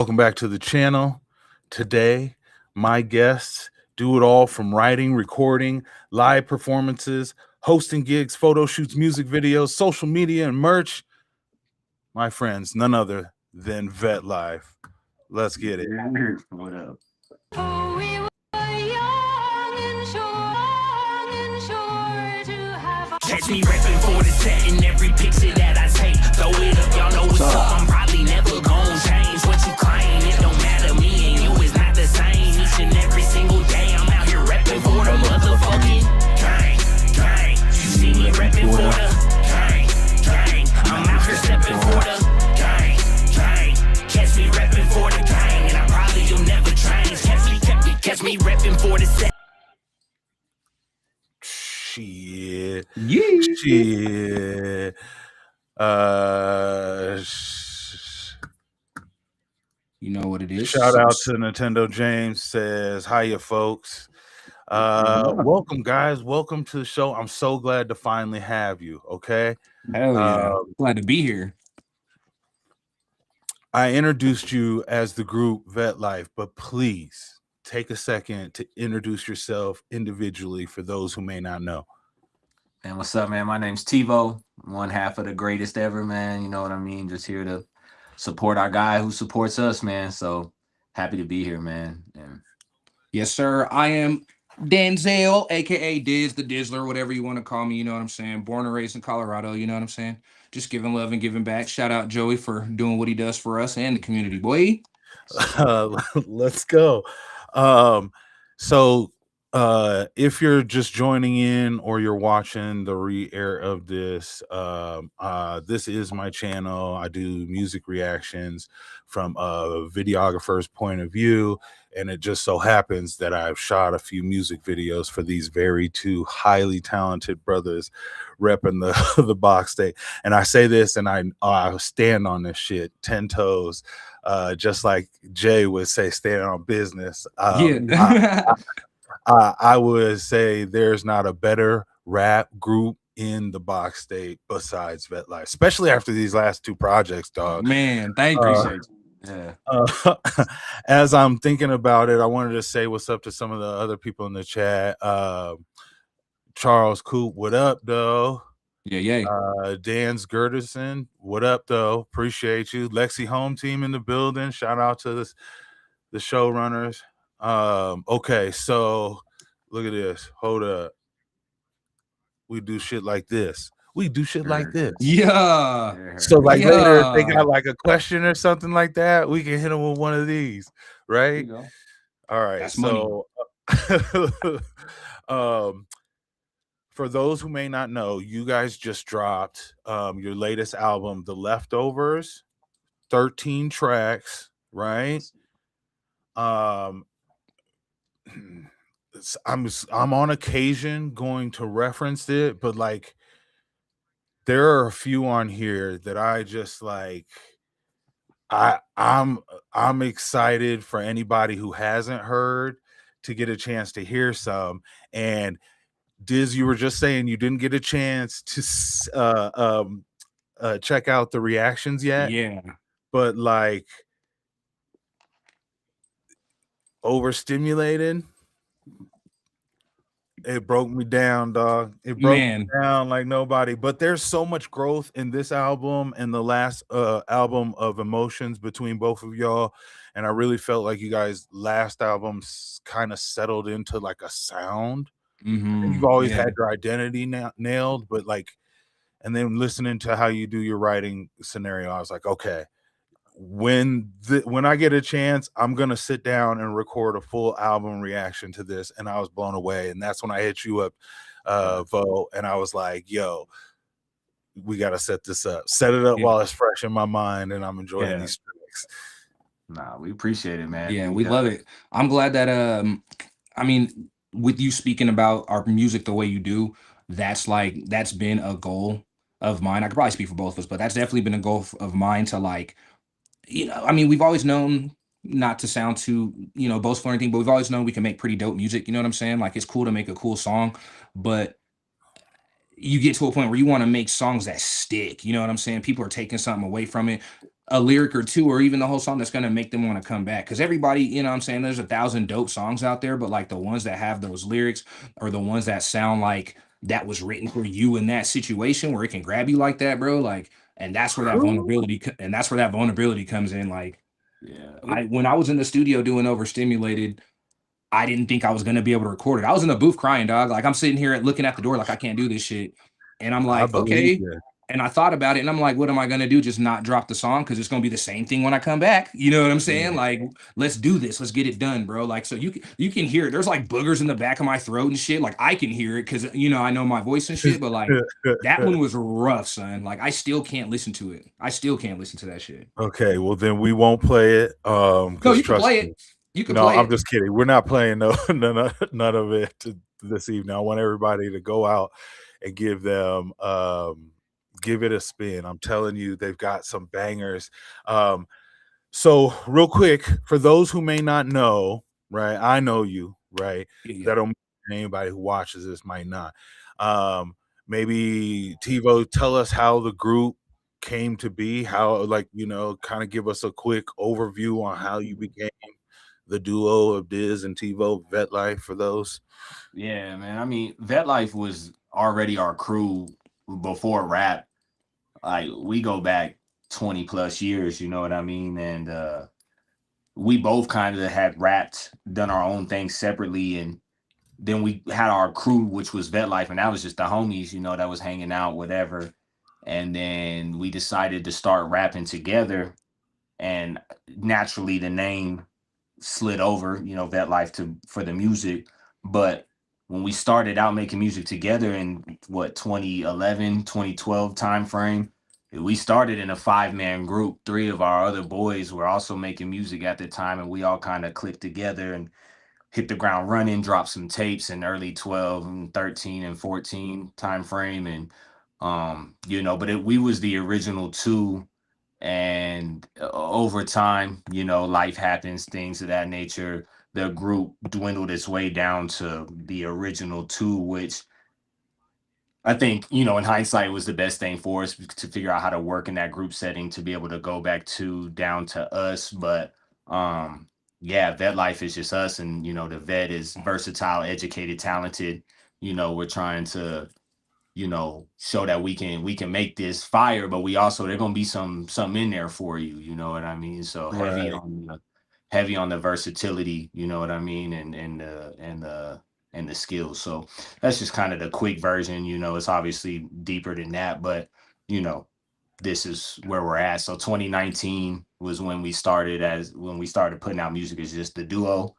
Welcome back to the channel. Today, my guests do it all from writing, recording, live performances, hosting gigs, photo shoots, music videos, social media, and merch. My friends, none other than Vet Life. Let's get it. What up? Catch me reppin' for the set in every picture that I take. Throw it up, y'all know what's up. I'm probably never gon' change what you claim. It don't matter, me and you is not the same. Each and every single day, I'm out here reppin' for the motherfucking gang, gang. You see me reppin' for the gang, gang. I'm out here steppin' for the gang, gang. Catch me reppin' for the gang, and I probably will never change. Catch me reppin' for the set. Shit. Yeah. Shit. You know what it is. Shout out to Nintendo James says, hiya, folks. Welcome, guys. Welcome to the show. I'm so glad to finally have you. Okay. Hell yeah. Glad to be here. I introduced you as the group Vet Life, but please take a second to introduce yourself individually for those who may not know. And what's up, man? My name's Tivo, one half of the greatest ever, man. You know what I mean? Just here to support our guy who supports us, man. So happy to be here, man. And yes, sir. I am Denzel, aka Diz, the Dizzler, whatever you want to call me. You know what I'm saying? Born and raised in Colorado. You know what I'm saying? Just giving love and giving back. Shout out Joey for doing what he does for us and the community, boy. Let's go. So if you're just joining in or you're watching the re-air of this, this is my channel. I do music reactions from a videographer's point of view, and it just so happens that I've shot a few music videos for these two highly talented brothers repping the box state. And I say this, and I stand on this shit 10 toes, just like Jay would say, stand on business. I would say there's not a better rap group in the box state besides Vet Life, especially after these last two projects, dog. Man, thank you. yeah. As I'm thinking about it, I wanted to say what's up to some of the other people in the chat. Charles Coop, what up, though? Yeah. Dan's Gerderson, what up, though? Appreciate you. Lexi Home Team in the building. Shout out to the showrunners. Okay, so look at this. Hold up. We do shit like this. Yeah. So like later, if they got like a question or something like that, we can hit them with one of these, right? All right. That's so for those who may not know, you guys just dropped your latest album, The Leftovers, 13 tracks, right? I'm on occasion going to reference it, but like there are a few on here that I just like. I'm excited for anybody who hasn't heard to get a chance to hear some. And Diz, you were just saying you didn't get a chance to check out the reactions yet. Yeah, but like overstimulated. It broke me down, dog. It broke me down like nobody. But there's so much growth in this album and the last album of Emotions between both of y'all. And I really felt like you guys' last albums kind of settled into like a sound. You've always had your identity nailed, but like, and then listening to how you do your writing scenario, I was like, okay, when I get a chance, I'm gonna sit down and record a full album reaction to this. And I was blown away. And that's when I hit you up, Vo, and I was like, yo, we gotta set this up, set it up while it's fresh in my mind and I'm enjoying these tracks. Nah, we appreciate it, man. Yeah, we love it. I'm glad that I mean, with you speaking about our music the way you do, that's been a goal of mine. I could probably speak for both of us, but that's definitely been a goal of mine to like, you know, I mean, we've always known not to sound too, you know, boastful or anything, but we've always known we can make pretty dope music. You know what I'm saying? Like, it's cool to make a cool song, but you get to a point where you want to make songs that stick. You know what I'm saying? People are taking something away from it. a lyric or two, or even the whole song that's gonna make them want to come back. Because everybody, you know what I'm saying, there's 1,000 dope songs out there, but like the ones that have those lyrics or the ones that sound like that was written for you in that situation where it can grab you like that, bro. Like, and that's where that vulnerability comes in. Like, Yeah. when I was in the studio doing Overstimulated, I didn't think I was gonna be able to record it. I was in the booth crying, dog. Like I'm sitting here looking at the door, like I can't do this shit. And I'm I like, believe okay. you. And I thought about it, and I'm like, what am I gonna do? Just not drop the song because it's gonna be the same thing when I come back. You know what I'm saying? Like, let's do this. Let's get it done, bro. Like, so you can hear it. There's like boogers in the back of my throat and shit. Like I can hear it because I know my voice and shit. But like that one was rough, son. Like I still can't listen to it. I still can't listen to that shit. Okay, well then we won't play it. No, Because you can trust play me. it. You can No, play I'm it. just kidding. We're not playing none of it this evening. I want everybody to go out and give it a spin. I'm telling you, they've got some bangers. So real quick, for those who may not know, right? I know you, right? Yeah. That don't mean anybody who watches this might not. Maybe TiVo, tell us how the group came to be, how kind of give us a quick overview on how you became the duo of Diz and TiVo, Vet Life, for those. Yeah, man. I mean, Vet Life was already our crew before rap. Like we go back 20 plus years, you know what I mean? And we both kind of had rapped, done our own thing separately, and then we had our crew, which was Vet Life, and that was just the homies, that was hanging out, whatever. And then we decided to start rapping together, and naturally the name slid over, Vet Life for the music. But when we started out making music together in 2011, 2012 time frame, we started in a 5-man group. 3 of our other boys were also making music at the time, and we all kind of clicked together and hit the ground running, dropped some tapes in early 12 and 13 and 14 time frame. And but we was the original 2. And over time, life happens, things of that nature. The group dwindled its way down to the original 2, which I think, in hindsight was the best thing for us to figure out how to work in that group setting to be able to go back to down to us. But yeah, Vet Life is just us. And, the vet is versatile, educated, talented. We're trying to, show that we can make this fire, but we also, there's gonna be some in there for you, you know what I mean? So heavy on the versatility, you know what I mean, and the skills. So that's just kind of the quick version. It's obviously deeper than that, but this is where we're at. So 2019 was when we started putting out music as just the duo.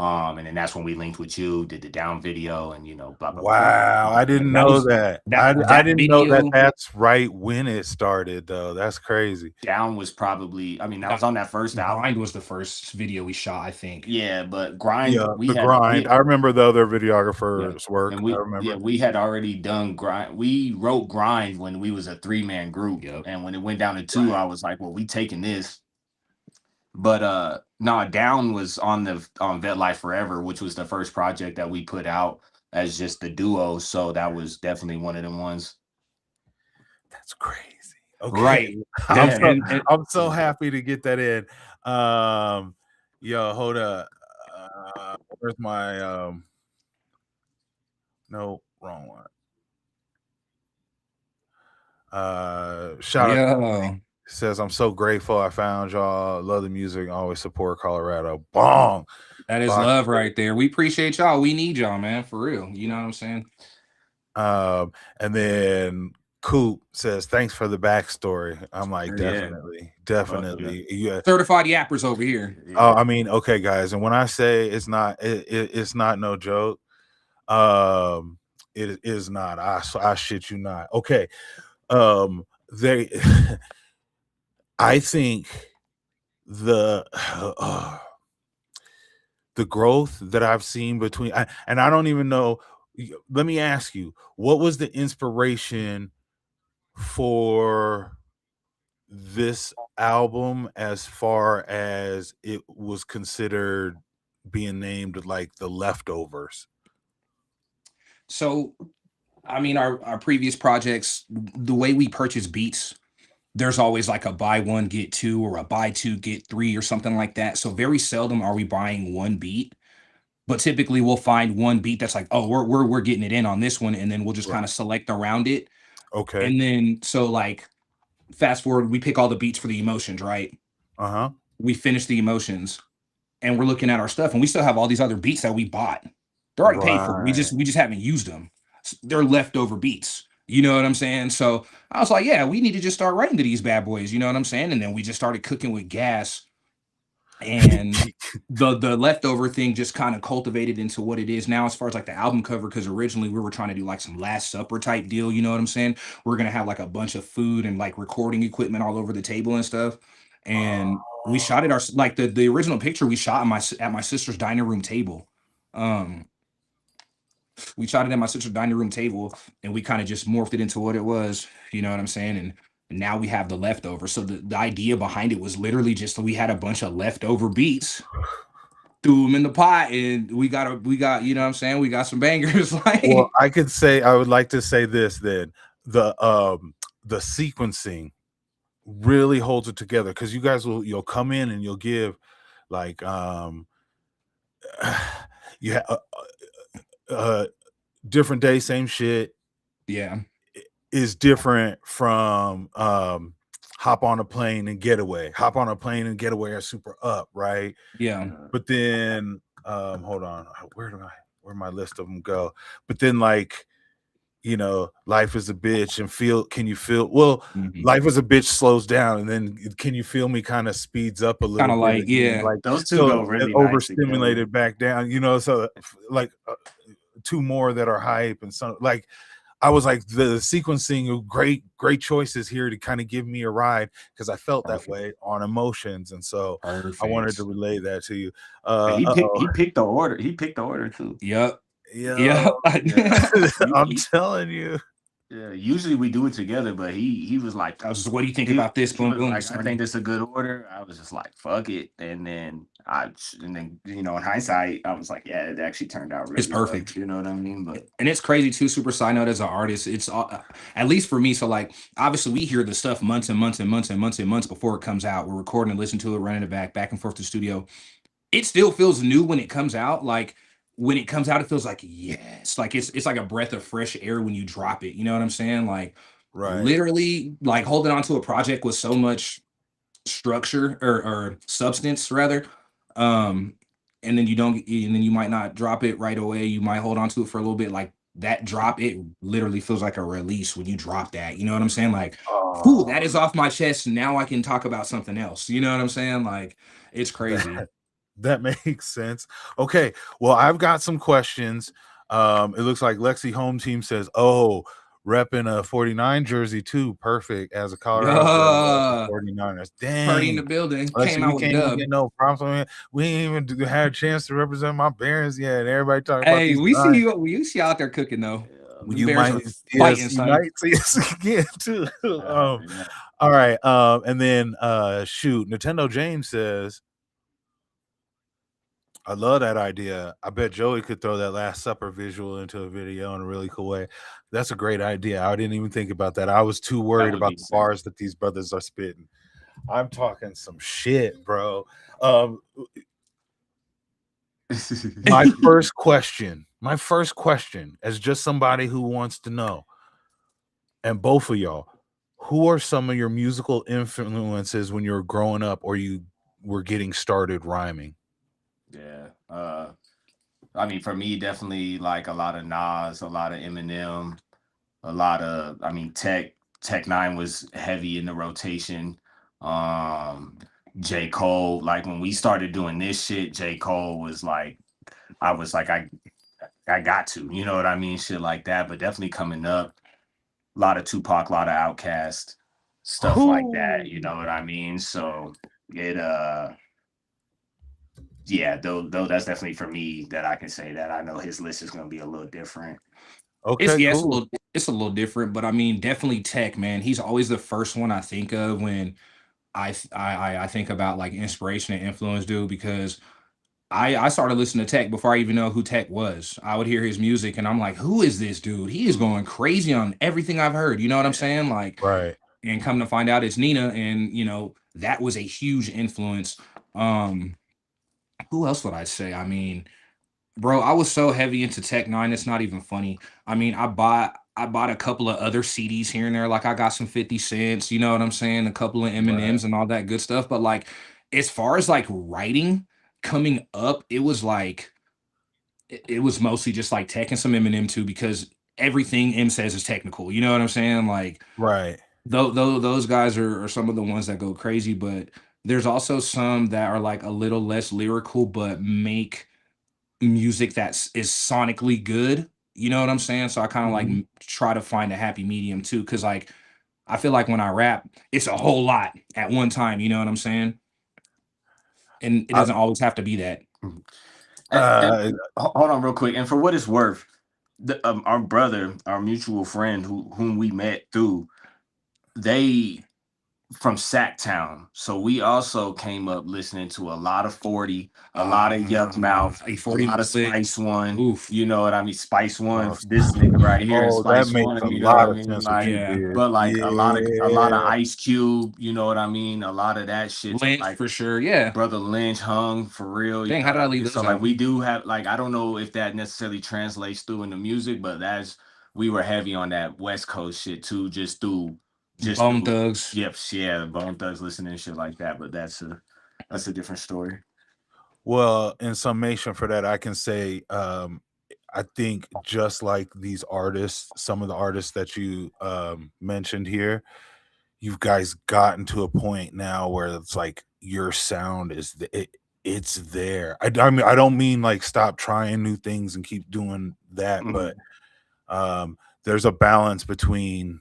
And then that's when we linked with you, did the Down video, and blah blah Wow, blah. I didn't know that. I didn't know that. That's right when it started, though. That's crazy. Down was probably, that was on that first album. Grind was the first video we shot, I think. Yeah, but Grind, Grind. I remember the other videographer's work. And I remember. Yeah, we had already done Grind. We wrote Grind when we was a 3-man group, and when it went down to 2, I was like, well, we taking this. But Down was on Vet Life Forever, which was the first project that we put out as just the duo. So that was definitely one of them ones. That's crazy. Okay. Right. I'm so happy to get that in. Yo, hold up. Where's my no, wrong one. Shout out. Says, I'm so grateful I found y'all. Love the music. Always support Colorado. Bong. That is love right there. We appreciate y'all. We need y'all, man. For real. You know what I'm saying? And then Coop says, thanks for the backstory. I'm like, definitely. Yeah. Certified yappers over here. Oh, I mean, okay, guys. And when I say it's not no joke, it is not. I shit you not. Okay. I think the growth that I've seen between, and I don't even know. Let me ask you, what was the inspiration for this album as far as it was considered being named like the Leftovers? So, I mean, our previous projects, the way we purchase beats there's always like a buy one get two or a buy two get three or something like that. So very seldom are we buying one beat, but typically we'll find one beat that's like, oh, we're getting it in on this one, and then we'll just Right. kind of select around it. Okay. And then so like fast forward, we pick all the beats for the emotions, right? Uh-huh. We finish the emotions and we're looking at our stuff, and we still have all these other beats that we bought. They're already paid for. We Right. just haven't used them. They're leftover beats. You know what I'm saying? So I was like, yeah, we need to just start writing to these bad boys. You know what I'm saying? And then we just started cooking with gas, and the leftover thing just kind of cultivated into what it is now as far as like the album cover, because originally we were trying to do like some Last Supper type deal. You know what I'm saying? We're gonna have like a bunch of food and like recording equipment all over the table and stuff. And we shot it our like the original picture we shot at my sister's dining room table. We shot it at my sister's dining room table, and we kind of just morphed it into what it was. You know what I'm saying? And now we have the leftover. So the idea behind it was literally just we had a bunch of leftover beats, threw them in the pot, and we got you know what I'm saying, we got some bangers. Like, well, I would like to say this then. The sequencing really holds it together, because you guys you'll come in and you'll give like you have different day, same shit. Yeah. Is different from hop on a plane and getaway. Hop on a plane and getaway are super up, right? Yeah. But then hold on, where my list of them go? But then like, you know, life is a bitch and can you feel life is a bitch slows down, and then can you feel me kind of speeds up a little kind of bit like again. yeah, like those two go really overstimulated nice back down, you know. So like two more that are hype, and some like I was like the sequencing of great choices here to kind of give me a ride, because I felt that way on emotions, and so I wanted to relay that to you. He picked the order. He picked the order too. Yep. Yeah. I'm telling you. Yeah, usually we do it together, but he was like, I was just, what do you think about this? Boom, boom. Like, I think this is a good order. I was just like, fuck it. And then you know, in hindsight, I was like, yeah, it actually turned out really it's perfect. Well, you know what I mean? But and it's crazy too, super side note, as an artist, it's at least for me. So like obviously we hear the stuff months and months and months and months and months before it comes out. We're recording and listening to it, running it back and forth to the studio. It still feels new when it comes out. Like when it comes out, it feels like, yes, like it's like a breath of fresh air when you drop it. You know what I'm saying? Like literally like holding on to a project with so much structure or substance rather. And then you might not drop it right away. You might hold on to it for a little bit. Like that drop, it literally feels like a release when you drop that. You know what I'm saying? Like, ooh, that is off my chest. Now I can talk about something else. You know what I'm saying? Like, it's crazy. That makes sense. Okay, well, I've got some questions. It looks like Lexi Home Team says, "Oh, repping a 49 jersey too. Perfect as a Colorado 49ers. Dang, party in the building. Lexi, came out with dub. Get no problems. We ain't even had a chance to represent my Bears yet. Everybody talking about these we see you. We see you out there cooking though. You might see us again too. All right. And then shoot, Nintendo James says, I love that idea. I bet Joey could throw that Last Supper visual into a video in a really cool way. That's a great idea. I didn't even think about that. I was too worried about the bars that these brothers are spitting. I'm talking some shit, bro. My first question, as just somebody who wants to know, and both of y'all, who are some of your musical influences when you were growing up or you were getting started rhyming? Yeah. I mean, for me, definitely like a lot of Nas, a lot of Eminem, a lot of, I mean, Tech Nine was heavy in the rotation. J. Cole, like when we started doing this shit, J. Cole was like, I was like, I got to, you know what I mean? Shit like that. But definitely coming up, a lot of Tupac, a lot of Outkast, stuff like that, you know what I mean? So it yeah, though that's definitely for me that I can say that I know his list is gonna be a little different. Okay, cool. It's a little different, but I mean, definitely Tech, man. He's always the first one I think of when I think about like inspiration and influence, dude, because I started listening to Tech before I even know who Tech was. I would hear his music and I'm like, who is this dude? He is going crazy on everything I've heard. You know what I'm saying? Like, right. and come to find out it's Nina, and that was a huge influence. Who else would I say? I mean, bro, I was so heavy into Tech Nine, it's not even funny. I mean, I bought a couple of other CDs here and there. Like I got some 50 cents, you know what I'm saying? A couple of M&Ms and all that good stuff. But like as far as like writing coming up, it was like it was mostly just like Tech and some Eminem too, because everything M says is technical. You know what I'm saying? Like Right. those guys are some of the ones that go crazy, but there's also some that are like a little less lyrical, but make music is sonically good. You know what I'm saying? So I kind of like try to find a happy medium too, because like I feel like when I rap, it's a whole lot at one time. You know what I'm saying? And it doesn't always have to be that. Hold on real quick. And for what it's worth, our brother, our mutual friend whom we met through, they from Sacktown. So we also came up listening to a lot of 40, a lot of Yuck Mouth, a lot of Spice One. Oof. You know what I mean? Spice One, this nigga right here, Spice that makes One, a you know what I lot of mean? sense Like, what you did. but like a lot of Yeah. Ice Cube, you know what I mean? A lot of that shit. Lynch, Like for sure, yeah. Brother Lynch hung for real. Dang, how did I leave this So out? like we do have, like, I don't know if that necessarily translates through into music, but we were heavy on that West Coast shit too, just Bone Thugs. Yep, yeah, Bone Thugs listening and shit like that. But that's a different story. Well, in summation for that, I can say I think just like these artists, some of the artists that you mentioned here, you guys gotten to a point now where it's like your sound it's there. I mean, I don't mean like stop trying new things and keep doing that, but there's a balance between,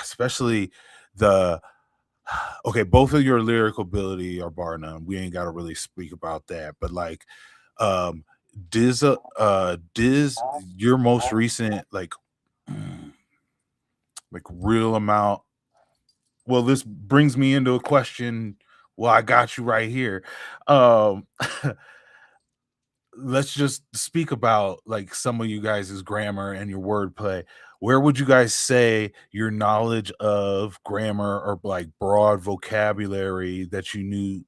especially okay, both of your lyrical ability are bar none. We ain't got to really speak about that, but like Diz your most recent like real amount. Well, this brings me into a question. Well, I got you right here. Let's just speak about like some of you guys' grammar and your wordplay. Where would you guys say your knowledge of grammar or like broad vocabulary that you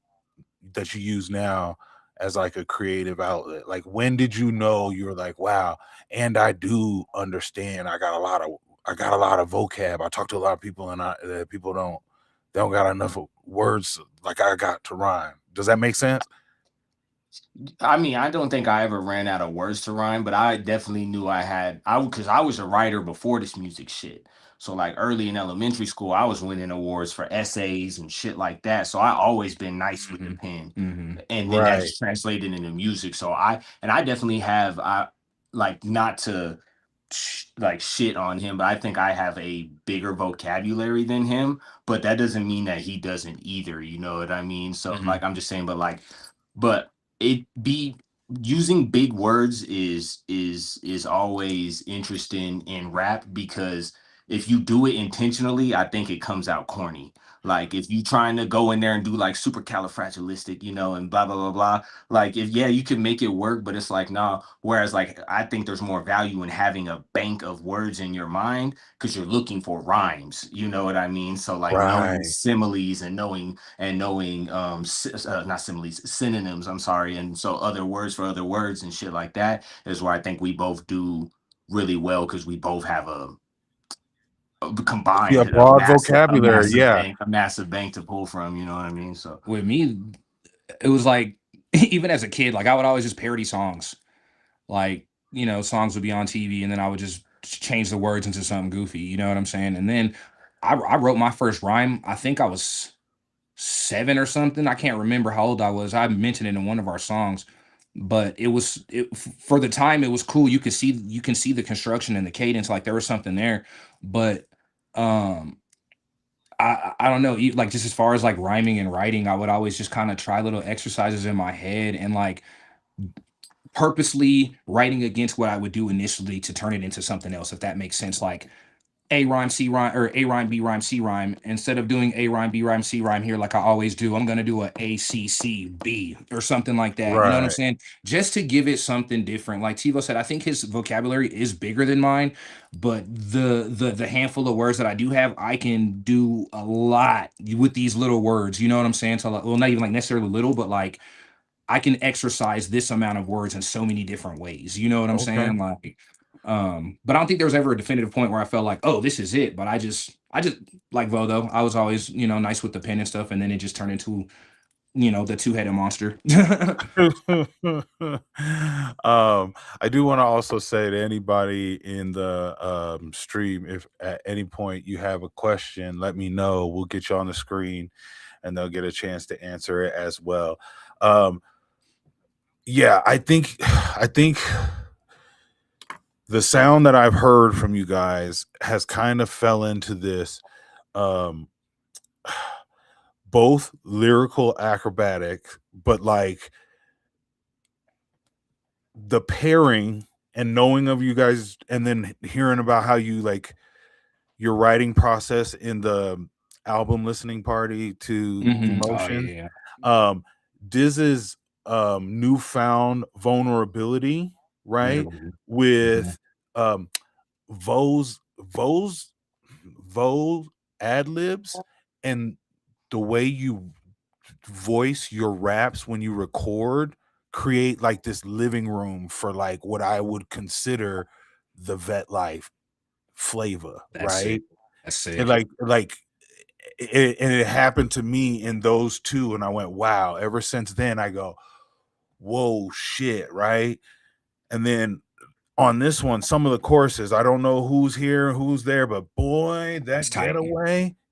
use now as like a creative outlet? Like when did you know you were like, wow, and I do understand I got a lot of vocab. I talk to a lot of people and people don't got enough words like I got to rhyme. Does that make sense? I mean, I don't think I ever ran out of words to rhyme, but I definitely knew because I was a writer before this music shit. So like early in elementary school, I was winning awards for essays and shit like that. So I always been nice with the pen, and then that just translated into music. So I definitely have like, not to like shit on him, but I think I have a bigger vocabulary than him. But that doesn't mean that he doesn't either. You know what I mean? So like I'm just saying, but it be using big words is always interesting in rap, because if you do it intentionally, I think it comes out corny. Like if you trying to go in there and do like supercalifragilistic, and blah blah blah blah. Like if you can make it work, but it's like nah. Whereas like I think there's more value in having a bank of words in your mind, because you're looking for rhymes. You know what I mean? So like knowing similes and knowing not similes, synonyms. I'm sorry, and so other words for other words and shit like that is where I think we both do really well, because we both have a combined broad vocabulary, a massive bank to pull from. You know what I mean? So with me, it was like even as a kid, like I would always just parody songs. Like songs would be on TV, and then I would just change the words into something goofy. You know what I'm saying? And then I wrote my first rhyme. I think I was 7 or something. I can't remember how old I was. I mentioned it in one of our songs, but for the time it was cool. You can see the construction and the cadence. Like there was something there, but I don't know, like just as far as like rhyming and writing, I would always just kind of try little exercises in my head and like purposely writing against what I would do initially to turn it into something else, if that makes sense. Like A rhyme, C rhyme, or A rhyme, B rhyme, C rhyme. Instead of doing A rhyme, B rhyme, C rhyme here like I always do, I'm gonna do a C C B or something like that. You know what I'm Right. saying? Just to give it something different. Like Tivo said, I think his vocabulary is bigger than mine, but the handful of words that I do have, I can do a lot with these little words. You know what I'm saying? So, like, well, not even like necessarily little, but like I can exercise this amount of words in so many different ways. You know what I'm Okay. saying? Like, but I don't think there was ever a definitive point where I felt like, oh, this is it. But I just like Vodo. I was always, nice with the pen and stuff, and then it just turned into, the two-headed monster. I do want to also say to anybody in the stream, if at any point you have a question, let me know. We'll get you on the screen and they'll get a chance to answer it as well. Yeah, I think the sound that I've heard from you guys has kind of fell into this both lyrical acrobatic, but like the pairing and knowing of you guys and then hearing about how you like your writing process in the album listening party to Oh Emotion. yeah. Diz's newfound vulnerability, right? Literally. With Vo's ad libs and the way you voice your raps when you record create like this living room for like what I would consider the vet life flavor, That's right? sick. That's And sick. it happened to me in those two, and I went, wow. Ever since then, I go, whoa, shit, right? And then on this one, some of the choruses, I don't know who's here, who's there, but boy, It's tight.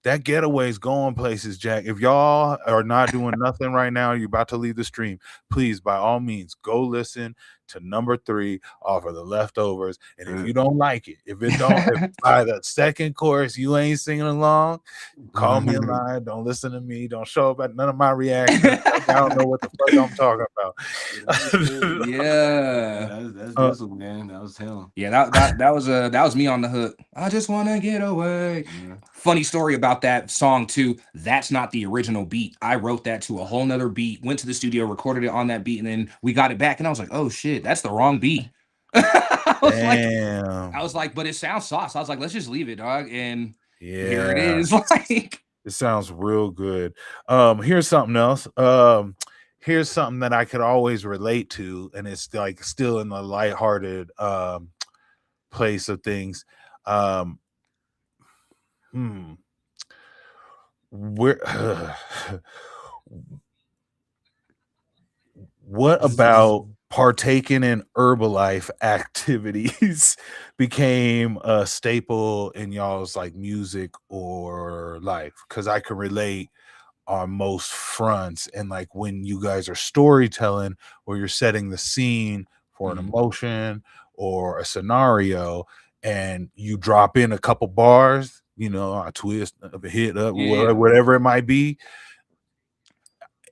that getaway is going places, Jack. If y'all are not doing nothing right now, you're about to leave the stream, please, by all means, go listen to number 3 off of the Leftovers. And if you don't like it, if by the second chorus you ain't singing along, call me a lie. Don't listen to me. Don't show up at none of my reactions. I don't know what the fuck I'm talking about. Yeah. That's man. That was him. Yeah, that was me on the hook. I just want to get away. Yeah. Funny story about that song too. That's not the original beat. I wrote that to a whole nother beat, went to the studio, recorded it on that beat, and then we got it back. And I was like, oh shit, that's the wrong beat. I was like, but it sounds sauce. I was like, let's just leave it, dog. And here it is. Like, it sounds real good. Here's something else. Here's something that I could always relate to, and it's like still in the lighthearted place of things. What about partaking in Herbalife activities became a staple in y'all's like music or life? Because I can relate on most fronts, and like when you guys are storytelling or you're setting the scene for an emotion or a scenario, and you drop in a couple bars, a twist, a hit up, whatever it might be,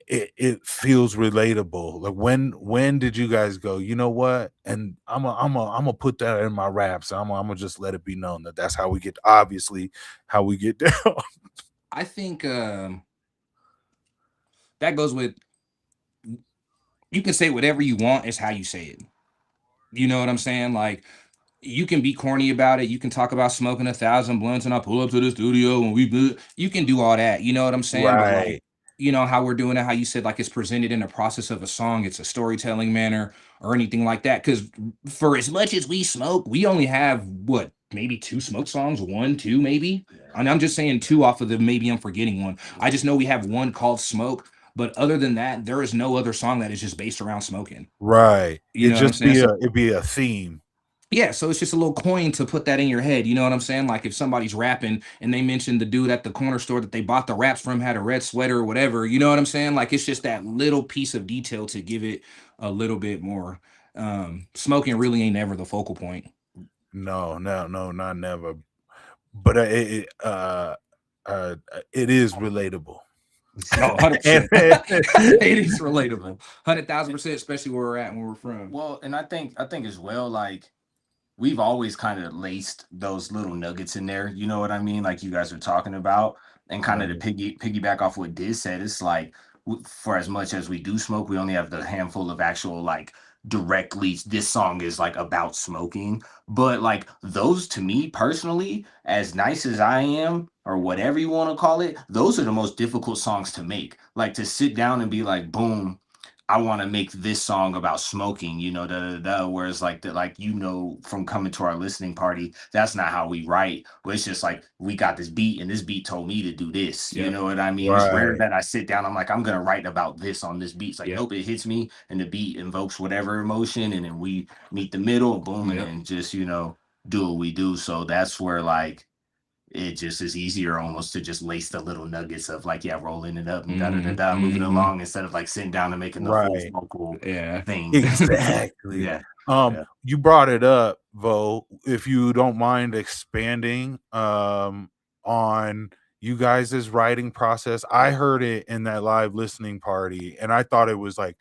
it feels relatable. Like when did you guys go, you know what? And I'm gonna put that in my raps. I'm gonna just let it be known that that's how we get, obviously, how we get down. I think that goes with, you can say whatever you want, it's how you say it. You know what I'm saying? Like, you can be corny about it. You can talk about smoking 1,000 blunts and I pull up to the studio and you can do all that. You know what I'm saying? But like, how we're doing it, how you said, like, it's presented in the process of a song, it's a storytelling manner or anything like that. Because for as much as we smoke, we only have what, maybe 2 smoke songs, 1, 2, maybe. And I'm just saying 2 off of the, maybe I'm forgetting one. I just know we have one called Smoke. But other than that, there is no other song that is just based around smoking. Right. You know what I'm saying? It'd be a theme. Yeah, so it's just a little coin to put that in your head. You know what I'm saying? Like if somebody's rapping and they mentioned the dude at the corner store that they bought the raps from had a red sweater or whatever, you know what I'm saying? Like it's just that little piece of detail to give it a little bit more. Smoking really ain't never the focal point. No, not never. But it is relatable. Oh, 100%. It is relatable. 100,000%, especially where we're at and where we're from. Well, and I think as well, like we've always kind of laced those little nuggets in there. You know what I mean? Like you guys are talking about, and kind of to piggyback off what Diz said, it's like for as much as we do smoke, we only have the handful of actual like directly this song is like about smoking. But like those to me personally, as nice as I am or whatever you want to call it, those are the most difficult songs to make. Like to sit down and be like, boom, I want to make this song about smoking, you know, whereas like that, like, you know, from coming to our listening party, that's not how we write. But it's just like we got this beat and this beat told me to do this. You know what I mean? It's rare that I sit down, I'm like, I'm gonna write about this on this beat. It's like, nope, it hits me and the beat invokes whatever emotion, and then we meet the middle, boom, and then just, you know, do what we do. So that's where like it just is easier almost to just lace the little nuggets of like, yeah, rolling it up and moving along instead of like sitting down and making the full vocal thing. Exactly. You brought it up, Vo. If you don't mind expanding on you guys' writing process. I heard it in that live listening party, and I thought it was like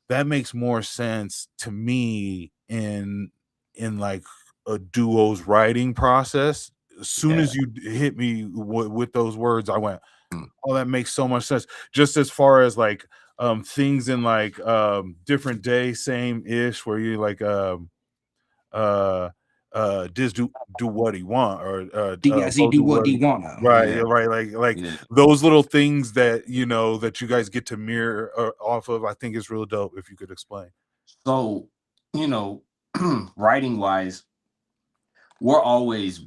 that makes more sense to me in like a duo's writing process. As soon as you hit me with those words, I went, oh, that makes so much sense. Just as far as like things in like different day, same ish, where you like just do what he want, or do what he want, right, like those little things that you know that you guys get to mirror off of. I think is real dope. If you could explain. So, you know, writing wise, we're always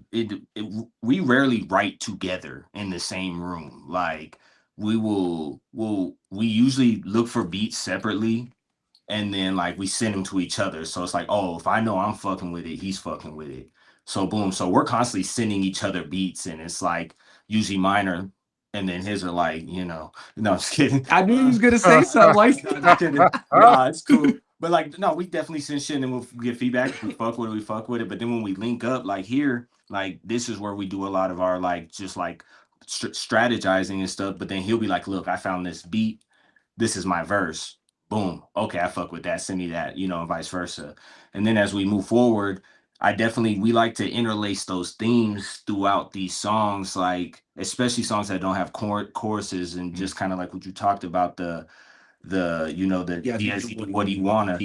we rarely write together in the same room. Like we we usually look for beats separately, and then like we send them to each other. So it's like, oh, if I know I'm fucking with it, he's fucking with it. So boom. So we're constantly sending each other beats, and it's like usually mine are, and then his are like, you know, no, I'm just kidding. I knew he was gonna say something like that. Nah, it's cool. But like, no, we definitely send shit and then we'll get feedback. If we fuck with it, we fuck with it. But then when we link up, like here, like this is where we do a lot of our like just like strategizing and stuff. But then he'll be like, look, I found this beat. This is my verse. Boom. Okay, I fuck with that. Send me that, you know, and vice versa. And then as we move forward, we like to interlace those themes throughout these songs, like especially songs that don't have choruses, and just kind of like what you talked about, you know, what he wanna.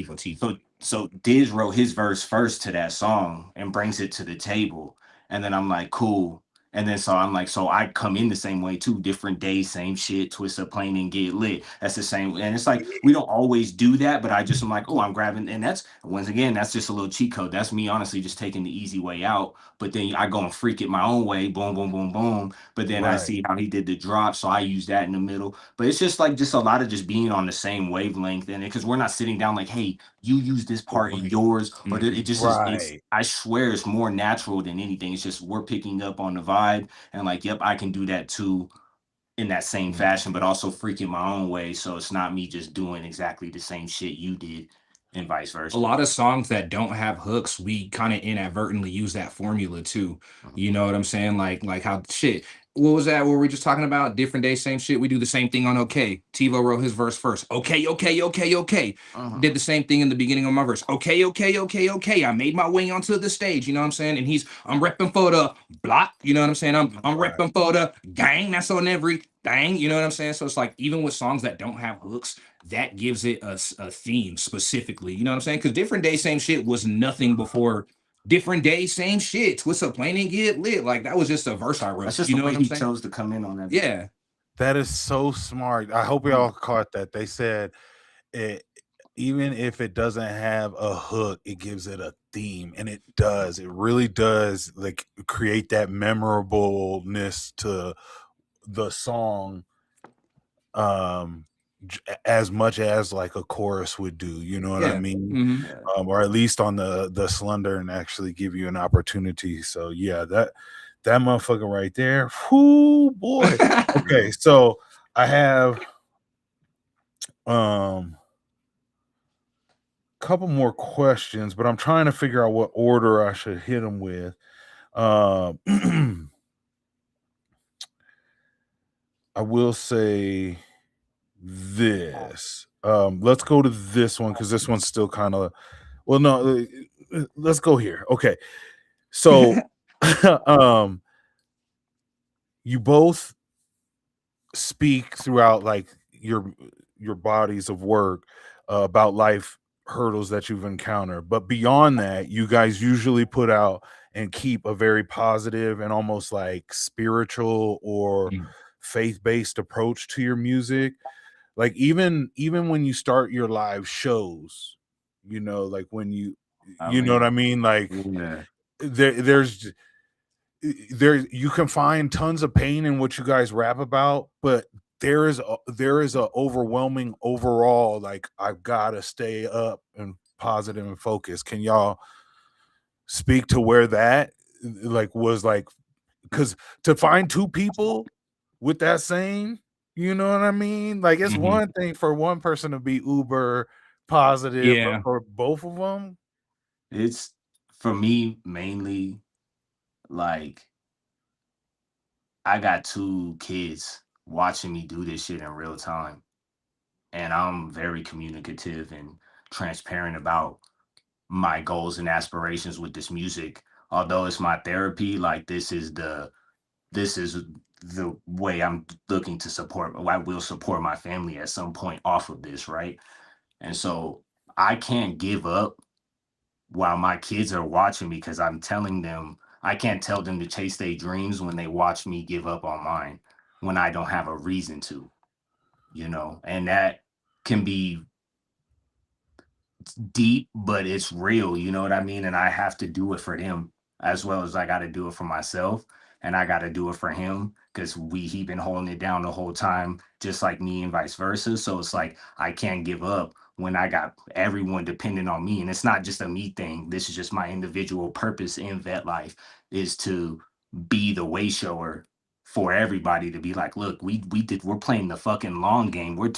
So Diz wrote his verse first to that song and brings it to the table, and then I'm like, cool. And then so I'm like, so I come in the same way too, different days, same shit, twist up plane and get lit. That's the same. And it's like we don't always do that, but I just am like, oh, I'm grabbing, and that's once again, that's just a little cheat code. That's me honestly just taking the easy way out. But then I go and freak it my own way, boom, boom, boom, boom. But then I see how he did the drop, so I use that in the middle. But it's just like just a lot of just being on the same wavelength, and because we're not sitting down like, hey, you use this part in yours, or it just is. I swear it's more natural than anything. It's just we're picking up on the vibe, and like, yep, I can do that too in that same fashion, but also freaking my own way. So it's not me just doing exactly the same shit you did, and vice versa. A lot of songs that don't have hooks, we kind of inadvertently use that formula too. You know what I'm saying? Like how shit. What was that? What were we just talking about? Different day, same shit. We do the same thing on OK. TiVo wrote his verse first. Okay. Did the same thing in the beginning of my verse. Okay. I made my way onto the stage. You know what I'm saying? And I'm repping for the block. You know what I'm saying? I'm repping for the gang. That's on every thing. You know what I'm saying? So it's like even with songs that don't have hooks, that gives it a theme specifically. You know what I'm saying? Because Different Day, Same Shit was nothing before Different Day, Same Shit. Twist up plane and get lit. Like that was just a verse I wrote. That's just you the know way what he I'm saying? chose to come in on that. Yeah. That is so smart. I hope y'all caught that. They said it, even if it doesn't have a hook, it gives it a theme, and it does. It really does like create that memorableness to the song as much as like a chorus would do, you know what I mean? Or at least on the Slender, and actually give you an opportunity. So yeah, that motherfucker right there. Whoo boy. Okay, so I have couple more questions, but I'm trying to figure out what order I should hit them with. I will say this. Let's go to this one because this one's still kind of, well, no, let's go here. Okay. So you both speak throughout like your bodies of work about life hurdles that you've encountered, but beyond that you guys usually put out and keep a very positive and almost like spiritual or faith-based approach to your music. Like even when you start your live shows, like when you know what I mean, like yeah. there's there you can find tons of pain in what you guys rap about, but there is a overwhelming overall like I've got to stay up and positive and focused. Can y'all speak to where that like was like, because to find two people with that same, you know what I mean, like it's one thing for one person to be uber positive, but Yeah. for both of them, It's for me mainly like I got 2 kids watching me do this shit in real time, and I'm very communicative and transparent about my goals and aspirations with this music. Although it's my therapy, like this is the way I'm looking to support. I will support my family at some point off of this, right? And so I can't give up while my kids are watching me because I'm telling them I can't tell them to chase their dreams when they watch me give up on mine when I don't have a reason to, and that can be deep, but it's real, you know what I mean? And I have to do it for them as well as I got to do it for myself, and I got to do it for him because he been holding it down the whole time, just like me and vice versa. So it's like I can't give up when I got everyone depending on me, and it's not just a me thing. This is just my individual purpose in vet life is to be the way shower for everybody to be like, look, we're playing the fucking long game. We're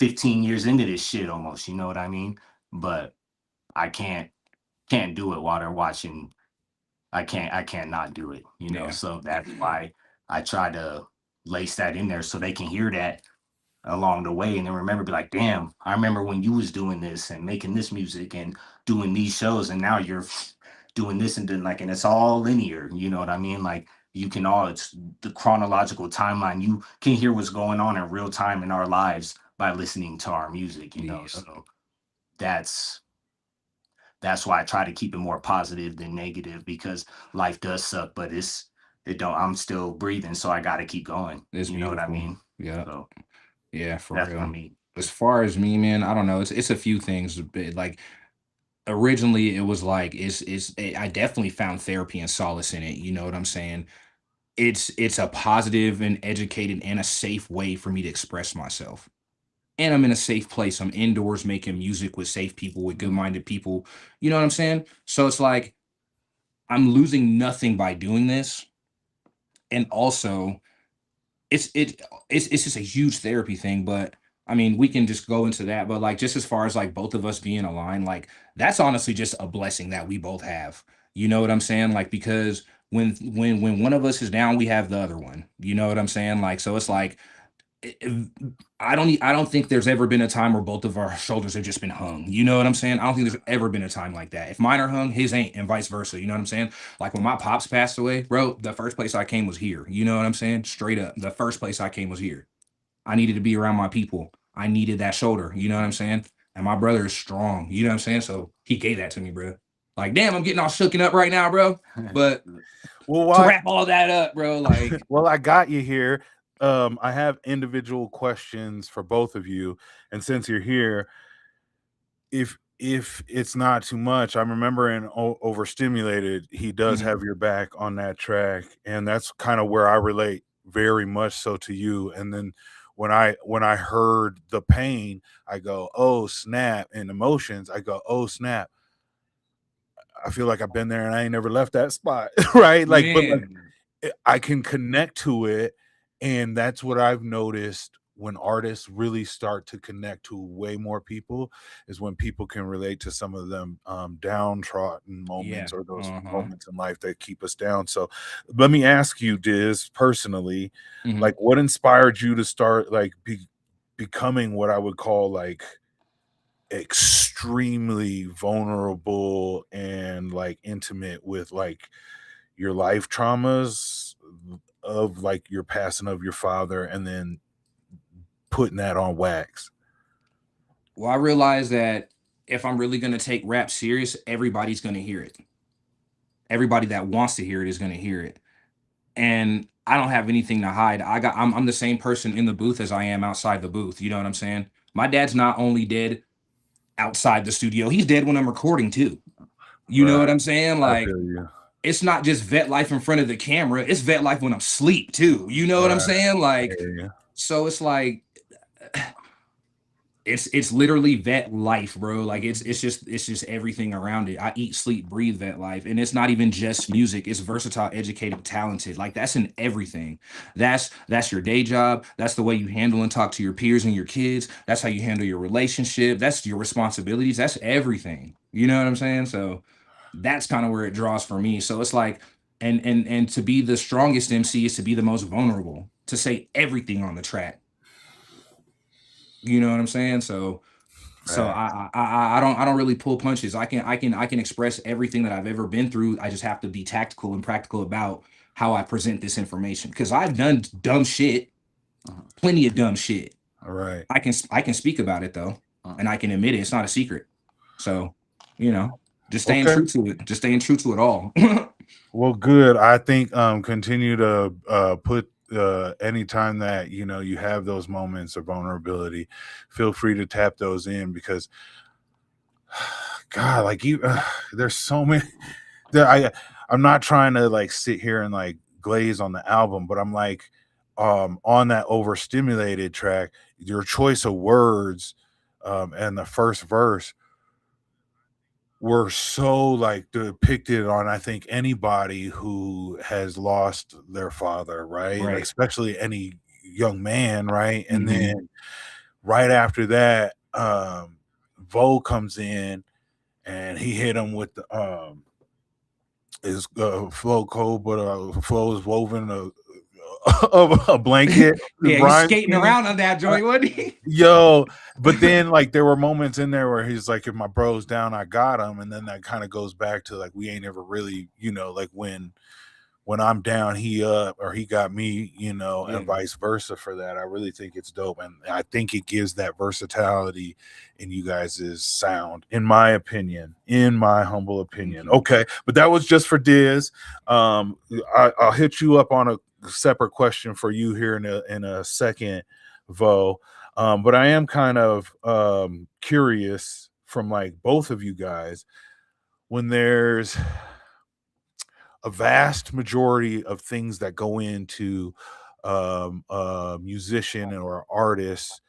15 years into this shit almost, you know what I mean? But I can't do it while they're watching. I can't not do it, Yeah. So that's why I try to lace that in there so they can hear that along the way and then remember be like, damn, I remember when you was doing this and making this music and doing these shows and now you're doing this and then like and it's all linear, you know what I mean? Like it's the chronological timeline. You can hear what's going on in real time in our lives by listening to our music, Yeah. So that's why I try to keep it more positive than negative because life does suck, but it don't I'm still breathing, so I gotta keep going. It's You know what I beautiful. mean? Yeah. So Yeah, for that's for real. me. As far as me, man, I don't know. It's a few things. But like originally, it was like I definitely found therapy and solace in it. You know what I'm saying? It's a positive and educated and a safe way for me to express myself. And I'm in a safe place. I'm indoors making music with safe people, with good-minded people. You know what I'm saying? So it's like I'm losing nothing by doing this. And also, it's it it's just a huge therapy thing, but I mean, we can just go into that, but like just as far as like both of us being aligned, like that's honestly just a blessing that we both have. You know what I'm saying? Like because when one of us is down, we have the other one. You know what I'm saying? Like so it's like I don't think there's ever been a time where both of our shoulders have just been hung. You know what I'm saying? I don't think there's ever been a time like that. If mine are hung, his ain't, and vice versa. You know what I'm saying? Like when my pops passed away, bro, the first place I came was here. You know what I'm saying? Straight up, the first place I came was here. I needed to be around my people. I needed that shoulder. You know what I'm saying? And my brother is strong. You know what I'm saying? So he gave that to me, bro. Like, damn, I'm getting all shooken up right now, bro. But well, to wrap all that up, bro, like, well, I got you here. I have individual questions for both of you, and since you're here, if it's not too much, I'm remembering overstimulated. He does have your back on that track, and that's kind of where I relate very much so to you. And then when I heard the pain, I go, oh snap, and emotions, I go, oh snap. I feel like I've been there and I ain't never left that spot, right? Like, but like man, I can connect to it, and that's what I've noticed when artists really start to connect to way more people is when people can relate to some of them downtrodden yeah, moments or those uh-huh. moments in life that keep us down. So let me ask you, Diz, personally, Mhm. like what inspired you to start like becoming what I would call like extremely vulnerable and like intimate with like your life traumas of like your passing of your father and then putting that on wax. Well, I realized that if I'm really gonna take rap serious, everybody's gonna hear it. Everybody that wants to hear it is gonna hear it. And I don't have anything to hide. I'm the same person in the booth as I am outside the booth. You know what I'm saying? My dad's not only dead outside the studio, he's dead when I'm recording too. You know what I'm saying? I Like, feel you. it's not just vet life in front of the camera, it's vet life when I'm asleep too. You know what I'm saying? Like, so it's like it's literally vet life, bro. Like it's just everything around it. I eat, sleep, breathe vet life. And it's not even just music, it's versatile, educated, talented. Like that's in everything. That's your day job. That's the way you handle and talk to your peers and your kids. That's how you handle your relationship. That's your responsibilities. That's everything. You know what I'm saying? So that's kind of where it draws for me. So it's like, and to be the strongest MC is to be the most vulnerable, to say everything on the track. You know what I'm saying? So I don't really pull punches. I can express everything that I've ever been through. I just have to be tactical and practical about how I present this information, because I've done dumb shit, plenty of dumb shit. All right. I can speak about it though, and I can admit it. It's not a secret. So, you know, just staying true to it. Just staying true to it all. Well, good. I think continue to put anytime that you know you have those moments of vulnerability, feel free to tap those in, because God, like you, there's so many. I'm not trying to like sit here and like glaze on the album, but I'm like, on that overstimulated track, your choice of words, and the first verse were so like depicted on, I think, anybody who has lost their father, right? Like, especially any young man, right? And then right after that, Vo comes in and he hit him with the his flow code, but flow is woven of a blanket. Yeah, he's skating around on that joint, wasn't he? Yo, but then like there were moments in there where he's like, if my bro's down, I got him. And then that kind of goes back to like, we ain't ever really, you know, like when I'm down, he up, or he got me, you know, and vice versa for that. I really think it's dope. And I think it gives that versatility in you guys' sound, in my opinion, in my humble opinion. Okay. But that was just for Diz. I'll hit you up on a separate question for you here in a second, Vo. But I am kind of curious from like both of you guys, when there's a vast majority of things that go into a musician or artist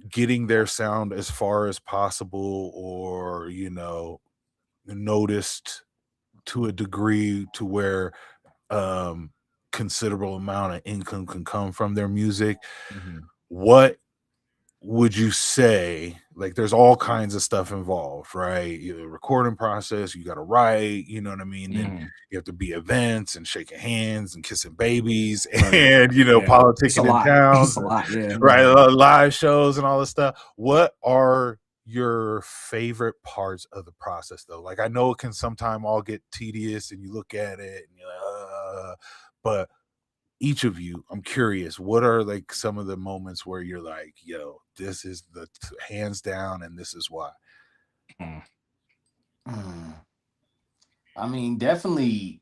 getting their sound as far as possible, or you know, noticed to a degree to where considerable amount of income can come from their music. What would you say? Like, there's all kinds of stuff involved, right? The recording process, you got to write, you know what I mean? Then you have to be events and shaking hands and kissing babies and, you know, politicking in towns, right? Live shows and all this stuff. What are your favorite parts of the process, though? Like, I know it can sometimes all get tedious and you look at it and you're like, but each of you, I'm curious, what are like some of the moments where you're like, yo, this is the hands down and this is why? I mean, definitely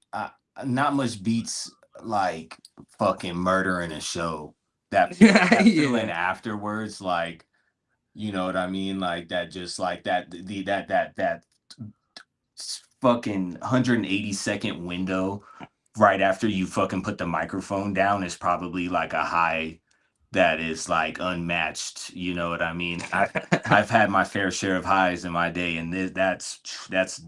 not much beats like fucking murdering a show. That feeling afterwards, like, you know what I mean? Like that, just like that fucking 180-second window right after you fucking put the microphone down is probably like a high that is like unmatched. You know what I mean? I've had my fair share of highs in my day, and that's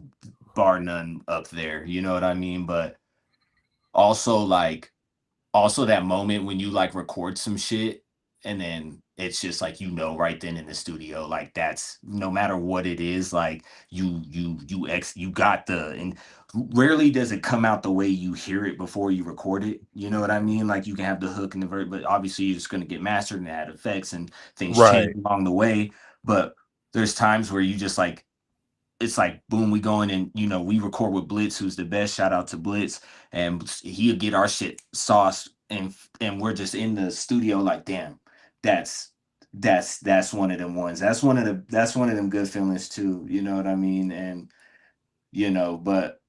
bar none up there. You know what I mean? But also that moment when you like record some shit and then it's just like, you know, right then in the studio, like that's, no matter what it is, like you got and rarely does it come out the way you hear it before you record it. You know what I mean? Like you can have the hook and the verse, but obviously you're just going to get mastered and add effects and things change along the way. But there's times where you just like, it's like boom, we going and we record with Blitz, who's the best. Shout out to Blitz, and he'll get our shit sauce, and we're just in the studio like, damn, that's one of them ones. That's one of them good feelings too. You know what I mean? And but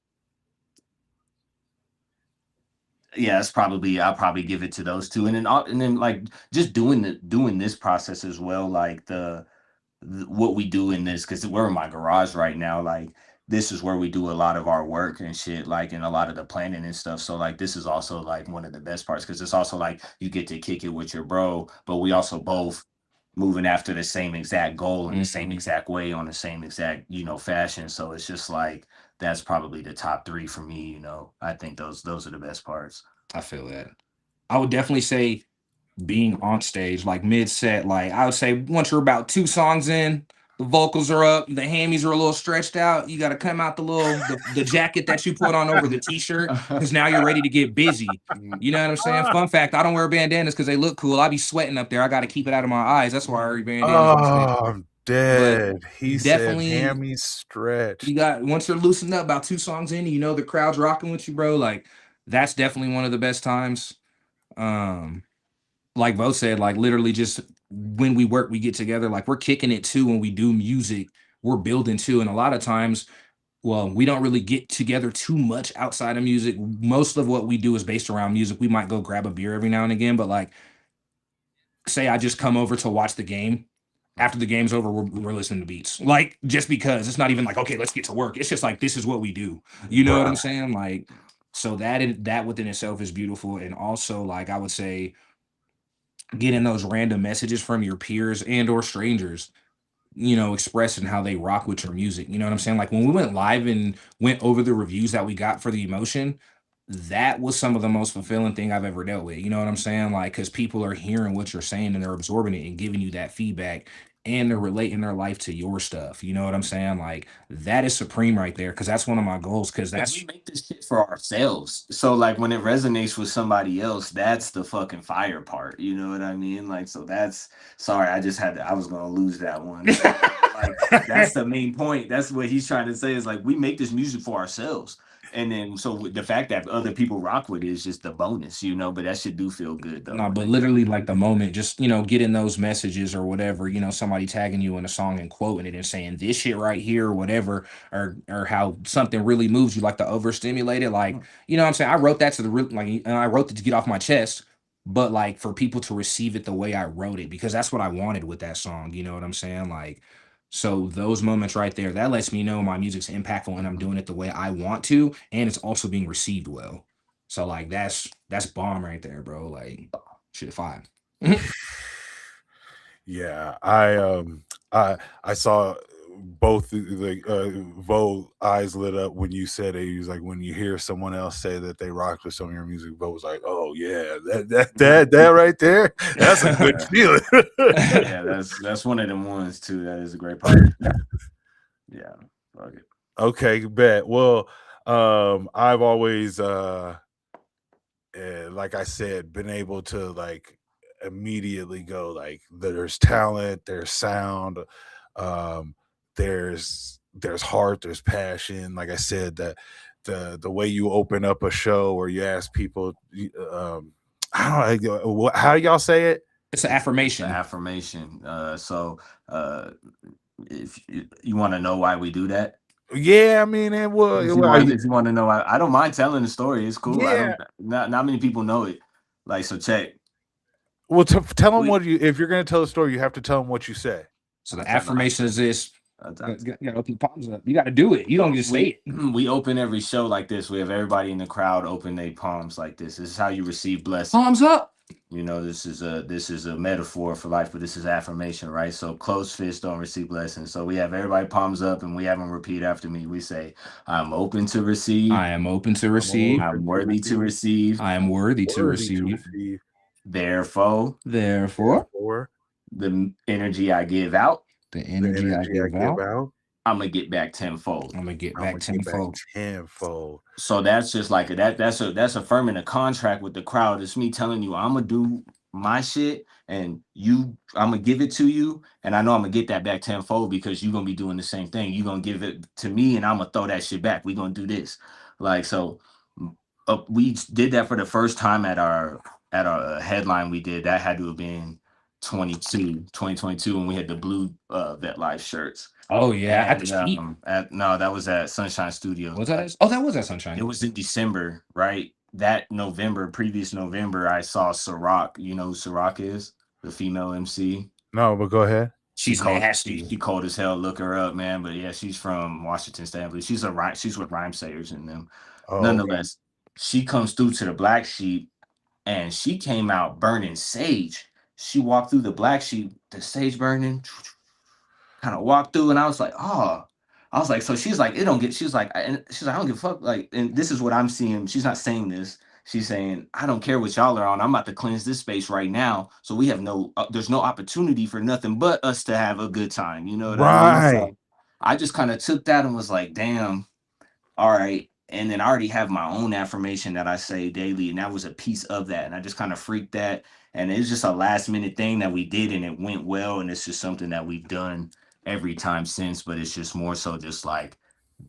yeah, I'll probably give it to those two, and then like just doing this process as well, like what we do in this, because we're in my garage right now, like this is where we do a lot of our work and shit, like, and a lot of the planning and stuff. So like this is also like one of the best parts, because it's also like you get to kick it with your bro, but we also both moving after the same exact goal in the same exact way, on the same exact fashion. So it's just like, that's probably the top three for me. I think those are the best parts. I feel that. I would definitely say being on stage, like mid set, like I would say once you're about 2 songs in, the vocals are up, the hammies are a little stretched out. You got to come out the jacket that you put on over the t-shirt, because now you're ready to get busy. You know what I'm saying? Fun fact: I don't wear bandanas because they look cool. I be sweating up there. I got to keep it out of my eyes. That's why I wear bandanas. Oh, I'm dead. He definitely said hammies stretched. You got, once you're loosened up about 2 songs in, the crowd's rocking with you, bro. Like that's definitely one of the best times. Like Bo said, like literally just when we work, we get together, like we're kicking it too. When we do music, we're building too. And a lot of times, well, we don't really get together too much outside of music. Most of what we do is based around music. We might go grab a beer every now and again, but like, say I just come over to watch the game. After the game's over, we're listening to beats. Like, just because it's not even like, okay, let's get to work. It's just like, this is what we do. You know what I'm saying? Like, so that within itself is beautiful. And also, like, I would say, getting those random messages from your peers and or strangers, expressing how they rock with your music. You know what I'm saying? Like when we went live and went over the reviews that we got for the Emotion, that was some of the most fulfilling thing I've ever dealt with. You know what I'm saying? Like, because people are hearing what you're saying and they're absorbing it and giving you that feedback, and they're relating their life to your stuff. You know what I'm saying? Like that is supreme right there, because that's one of my goals, because we make this shit for ourselves. So like when it resonates with somebody else, that's the fucking fire part. You know what I mean? Like, so that's, sorry, I was gonna lose that one. Like that's the main point. That's what he's trying to say, is like we make this music for ourselves. And then so the fact that other people rock with it is just the bonus, but that shit do feel good though. No, but literally like the moment, just getting those messages or whatever, somebody tagging you in a song and quoting it and saying this shit right here or whatever, or how something really moves you, like the overstimulated, like, you know what I'm saying? I wrote that and I wrote it to get off my chest, but like for people to receive it the way I wrote it, because that's what I wanted with that song. You know what I'm saying? Like, so those moments right there, that lets me know my music's impactful and I'm doing it the way I want to, and it's also being received well. So like that's bomb right there, bro. Like shit, 5. Yeah, I saw both Vo eyes lit up when you said it. He was like, when you hear someone else say that they rocked with some of your music, Vo was like, oh yeah, that right there, that's a good feeling. Yeah, that's one of them ones too. That is a great part. Yeah, fuck it. Okay, bet. Well, I've always like I said, been able to like immediately go like, there's talent, there's sound, there's heart, there's passion. Like I said, that the way you open up a show or you ask people, I don't know how y'all say it. It's an affirmation. Affirmation. So if you want to know why we do that. Yeah, I mean, it was. If you want to know, I don't mind telling the story. It's cool. Yeah. Not many people know it. Like, so check. Well, tell them if you're going to tell the story, you have to tell them what you say. So the affirmation is this. You gotta open the palms up. You got to do it. You don't just say it. We open every show like this. We have everybody in the crowd open their palms like this. This is how you receive blessings. Palms up. This is a metaphor for life, but this is affirmation, right? So closed fists don't receive blessings. So we have everybody palms up and we have them repeat after me. We say, I'm open to receive. I am open to receive. I'm worthy to receive. I am worthy to receive. Therefore, the energy I give out. The energy I give out. I'm gonna get back tenfold. I'm gonna get back tenfold. So that's just like that's affirming a contract with the crowd. It's me telling you I'm gonna do my shit, and I'm gonna give it to you, and I know I'm gonna get that back tenfold because you're gonna be doing the same thing. You're gonna give it to me, and I'm gonna throw that shit back. We're gonna do this. Like, so we did that for the first time at our headline we did. That had to have been 2022 when we had the blue Vet Life shirts. Oh yeah, at the And street. no, that was at Sunshine Studios. Was that? Oh, that was at Sunshine. It was in December, right? That previous November, I saw Ciroc. You know who Ciroc is? The female MC. No, but go ahead. She's nasty. She cold as hell. Look her up, man. But yeah, she's from Washington State. I believe she's with Rhyme Sayers and them. Oh, nonetheless, she comes through to the Black Sheep, and she came out burning sage. She walked through the Black Sheep, the sage burning, kind of walked through, and I was like, oh. I was like, so she's like, it don't get. She's like, I don't give a fuck. Like, and this is what I'm seeing. She's not saying this. She's saying, I don't care what y'all are on. I'm about to cleanse this space right now. So we have there's no opportunity for nothing but us to have a good time. You know what I mean? So I just kind of took that and was like, damn, all right. And then I already have my own affirmation that I say daily. And that was a piece of that. And I just kind of freaked that. And it's just a last minute thing that we did, and it went well. And it's just something that we've done every time since, but it's just more so just like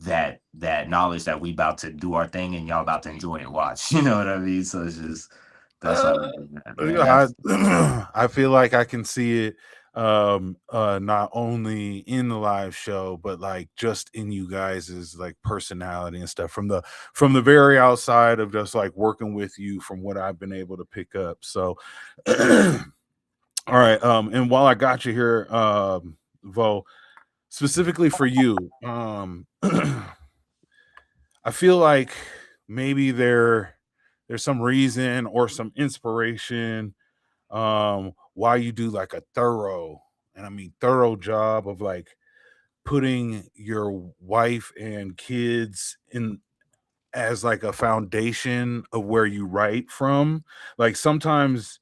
that knowledge that we about to do our thing and y'all about to enjoy and watch. You know what I mean? So it's just that's how I feel like I can see it not only in the live show, but like just in you guys' like personality and stuff from the very outside of just like working with you, from what I've been able to pick up. So all right, and while I got you here, Vo, specifically for you, I feel like maybe there's some reason or some inspiration why you do like a thorough job of like putting your wife and kids in as like a foundation of where you write from. Like sometimes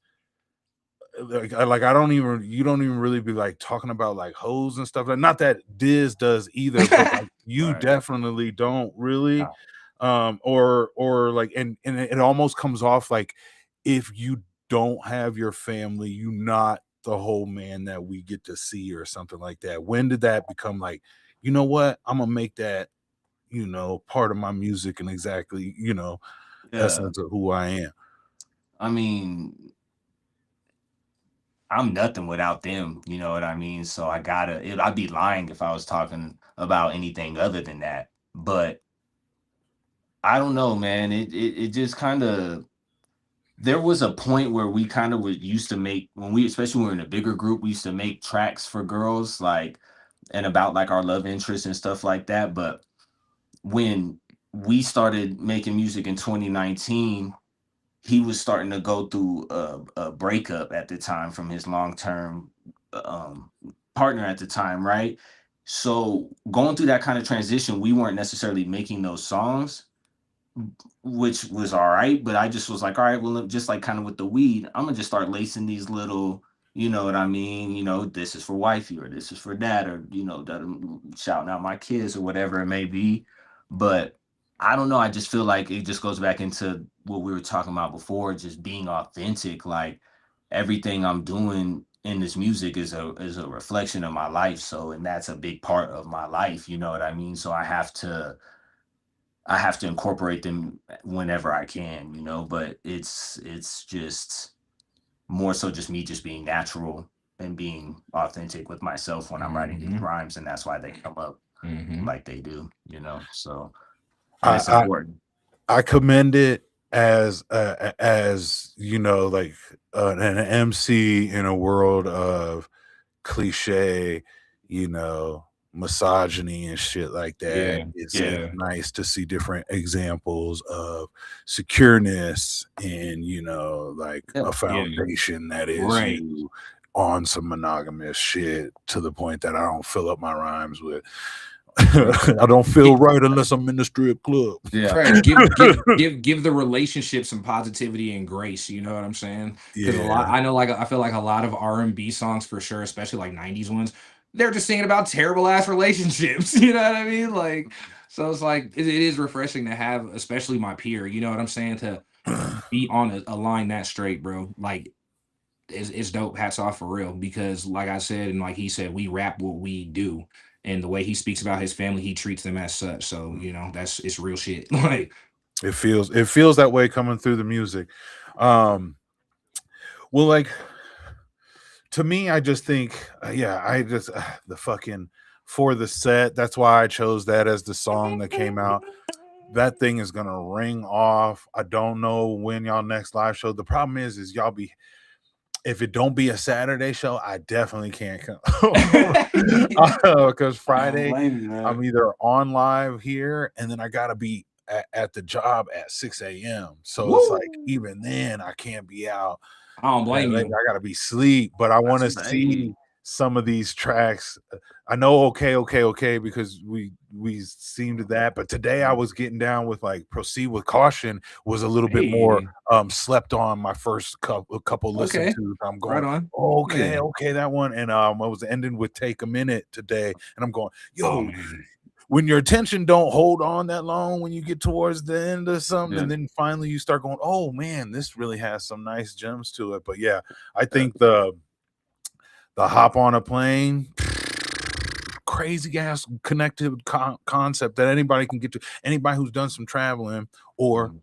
I don't even you don't even really be like talking about like hoes and stuff. Like, not that Diz does either, but like, you Right. definitely don't really. No. Or like and it almost comes off like if you don't have your family, you not the whole man that we get to see or something like that. When did that become like, you know what, I'm gonna make that, you know, part of my music and exactly, you know, essence of who I am? I mean, I'm nothing without them, you know what I mean? So I'd be lying if I was talking about anything other than that. But I don't know, man. It just kind of, there was a point where we kind of used to make, especially when we were in a bigger group, we used to make tracks for girls, like, and about like our love interests and stuff like that. But when we started making music in 2019, he was starting to go through a breakup at the time from his long-term partner at the time, right? So going through that kind of transition, we weren't necessarily making those songs, which was all right. But I just was like, all right, well, just like kind of with the weed, I'm gonna just start lacing these little, you know what I mean? You know, this is for wifey, or this is for dad, or, you know, that I'm shouting out my kids or whatever it may be. But I don't know. I just feel like it just goes back into what we were talking about before, just being authentic. Like, everything I'm doing in this music is a reflection of my life. So, and that's a big part of my life. You know what I mean? So I have to incorporate them whenever I can, you know. But it's just more so just me just being natural and being authentic with myself when I'm writing these rhymes, and that's why they come up like they do, you know. So it's important. I commend it as you know, like an MC in a world of cliche, you know, misogyny and shit like that. It's nice to see different examples of secureness and, you know, like a foundation that is you on some monogamous shit, to the point that I don't fill up my rhymes with I don't feel right unless I'm in the strip club. Yeah, right. give the relationship some positivity and grace. You know what I'm saying? Because I feel like a lot of R&B songs, for sure, especially like '90s ones, they're just singing about terrible ass relationships. You know what I mean? Like, so it's like it is refreshing to have, especially my peer. You know what I'm saying? To be on a line that straight, bro. Like, it's dope. Hats off for real, because like I said, and like he said, we rap what we do. And the way he speaks about his family, he treats them as such. So, you know, it's real shit. Like it feels that way coming through the music. Well, like, to me, I just think, the fucking For the Set. That's why I chose that as the song that came out. That thing is gonna ring off. I don't know when y'all next live show. The problem is y'all be, if it don't be a Saturday show, I definitely can't come. Because Friday I'm either on live here, and then I gotta be at the job at 6 a.m. So it's like, even then I can't be out. I don't blame you. I gotta be sleep, but I want to see some of these tracks. I know okay, because we seemed to that, but today I was getting down with like Proceed with Caution was a little bit more slept on. My first couple listen to. I'm going right on. Okay, that one, and I was ending with Take a Minute today, and I'm going, yo. When your attention don't hold on that long, when you get towards the end of something, and then finally you start going, oh man, this really has some nice gems to it. But yeah, I think the Hop on a Plane, crazy ass connected concept that anybody can get to. Anybody who's done some traveling or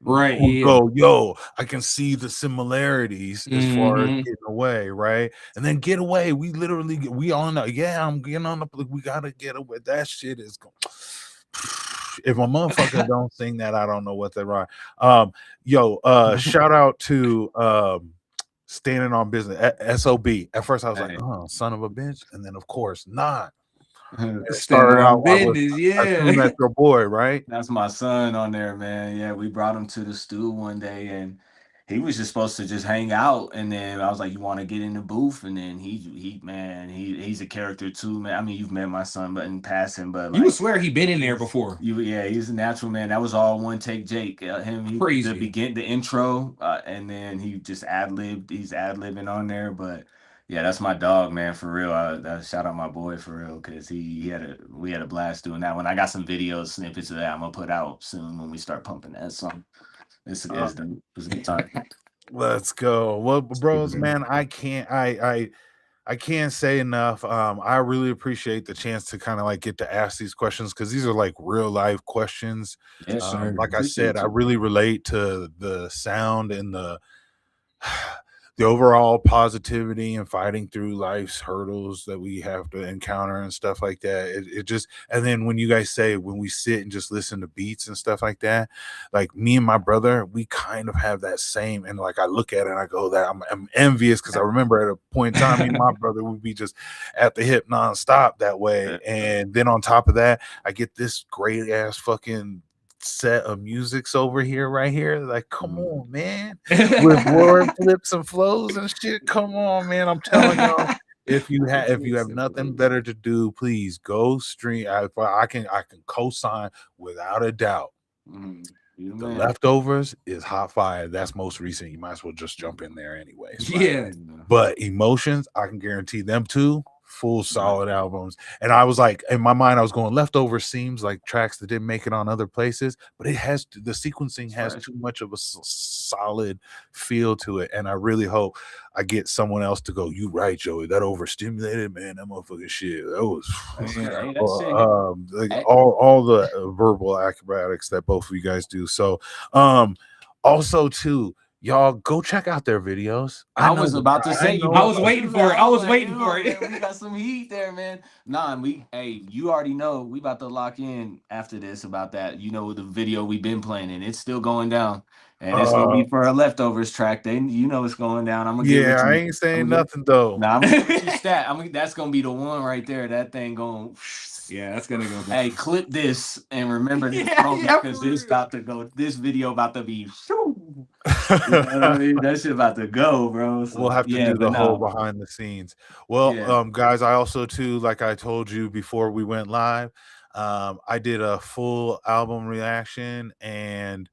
go, yo, I can see the similarities as far as getting away, right? And then Get Away, we literally we on the, I'm getting on the, we gotta get away. That shit is going. If a motherfucker don't sing that, I don't know what they're right. Shout out to Standing on Business, SOB. At first I was like, oh, son of a bitch, and then of course not. Started out business, I assume that's your boy, right? That's my son on there, man. Yeah, we brought him to the stew one day, and he was just supposed to just hang out, and then I was like, "You want to get in the booth?" And then he's a character too, man. I mean, you've met my son, but in passing, but you would swear he been in there before. He's a natural, man. That was all one take, Jake. Crazy. The intro, and then he just ad-libbed. He's ad-libbing on there, but. Yeah, that's my dog, man, for real. Shout out my boy for real, because we had a blast doing that one. I got some videos, snippets of that I'm gonna put out soon when we start pumping that song. It's a good time. Let's go. Well, bros, man, I can't say enough. I really appreciate the chance to kind of like get to ask these questions, because these are like real life questions. Like I said, I really relate to the sound and the overall positivity and fighting through life's hurdles that we have to encounter and stuff like that. It just, and then when you guys say, when we sit and just listen to beats and stuff like that, like me and my brother, we kind of have that same, and like I look at it and I go, that I'm envious, because I remember at a point in time, me and my brother would be just at the hip nonstop that way. And then on top of that, I get this great ass fucking set of music's over here, right here. Like, come on, man, with word flips and flows and shit. Come on, man. I'm telling y'all, if you have nothing better to do, please go stream. I can co-sign without a doubt. The Leftovers is hot fire. That's most recent. You might as well just jump in there anyways. Right? But Emotions, I can guarantee them too. Full solid albums. And I was like, in my mind, I was going, Leftovers seems like tracks that didn't make it on other places, but it has the sequencing has too much of a solid feel to it. And I really hope I get someone else to go, you right, Joey, that overstimulated, man, that motherfucking shit, that was all the verbal acrobatics that both of you guys do. So also too, y'all go check out their videos. I was about to say, I was waiting for it. We got some heat there, man. You already know we about to lock in after this about that. You know, the video we've been playing, and it's still going down. And it's gonna be for a Leftovers track. It's going down. I'm gonna I ain't saying nothing though. Nah, I'm gonna give you stat. That's gonna be the one right there. That thing going. Yeah, that's gonna go. Hey, clip this and remember this because this about to go. This video about to be. That shit about to go, bro. So, we'll have to do the whole behind the scenes. Well, guys, I also too, like I told you before we went live, I did a full album reaction, and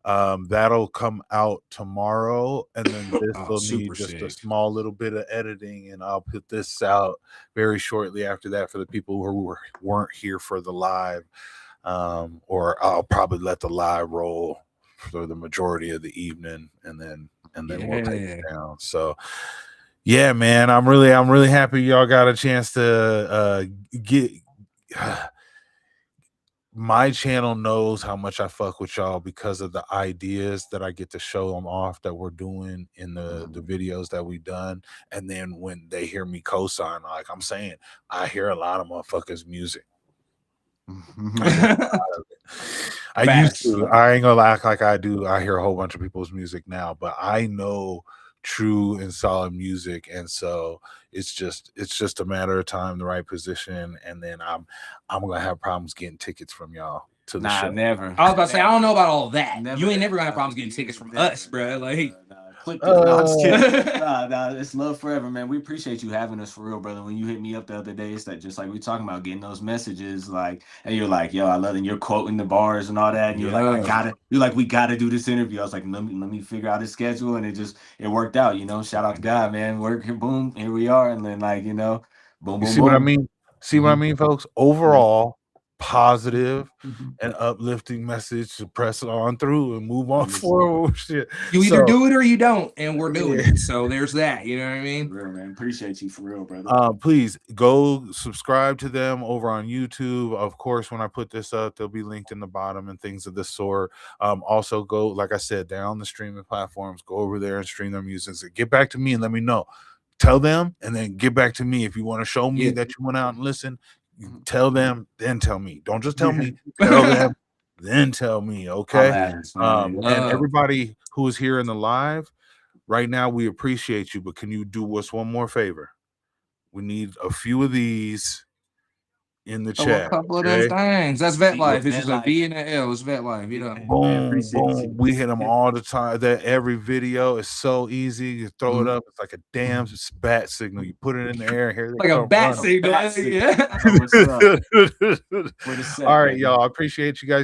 that'll come out tomorrow, and then this will need just a small little bit of editing, and I'll put this out very shortly after that for the people who weren't here for the live, or I'll probably let the live roll for the majority of the evening, and then and then we'll take it down. So yeah, man, I'm really happy y'all got a chance to get my channel knows how much I fuck with y'all because of the ideas that I get to show them off that we're doing in the videos that we've done. And then when they hear me co-sign, like I'm saying, I hear a lot of motherfuckers' music. I used to. I ain't gonna act like I do. I hear a whole bunch of people's music now, but I know true and solid music, and so it's just a matter of time, the right position, and then I'm gonna have problems getting tickets from y'all to the show. Never. I was about to say I don't know about all that. You ain't never gonna have problems getting tickets from us, bro. Like. Clip this. No, I'm just kidding. Nah, it's love forever, man. We appreciate you having us for real, brother. When you hit me up the other day, it's that just like we talking about getting those messages, like, and you're like, yo, I love it. And you're quoting the bars and all that, and you're like, we gotta do this interview. I was like, let me figure out his schedule, and it worked out, you know. Shout out to God, man. Work here, boom, here we are, and then like, you know, boom, boom, see what I mean? See what I mean, folks? Overall, positive and uplifting message to press it on through and move on forward. Shit. You either do it or you don't, and we're doing it. So there's that. You know what I mean? For real, man. Appreciate you for real, brother. Please go subscribe to them over on YouTube. Of course, when I put this up, they'll be linked in the bottom and things of this sort. Also go, like I said, down the streaming platforms, go over there and stream their music. So get back to me and let me know. Tell them and then get back to me if you want to show me that you went out and listened. You tell them, then tell me. Don't just tell me. Tell them, then tell me. Okay. And everybody who is here in the live right now, we appreciate you. But can you do us one more favor? We need a few of these in the chat. A couple of those things. That's Vet Life. It's just a V and an L. It's Vet Life. You know. Boom, boom. We hit them all the time. That every video is so easy. You throw it up. It's like a damn bat signal. You put it in the air. Here like a bat signal. Yeah. All right, y'all. I appreciate you guys.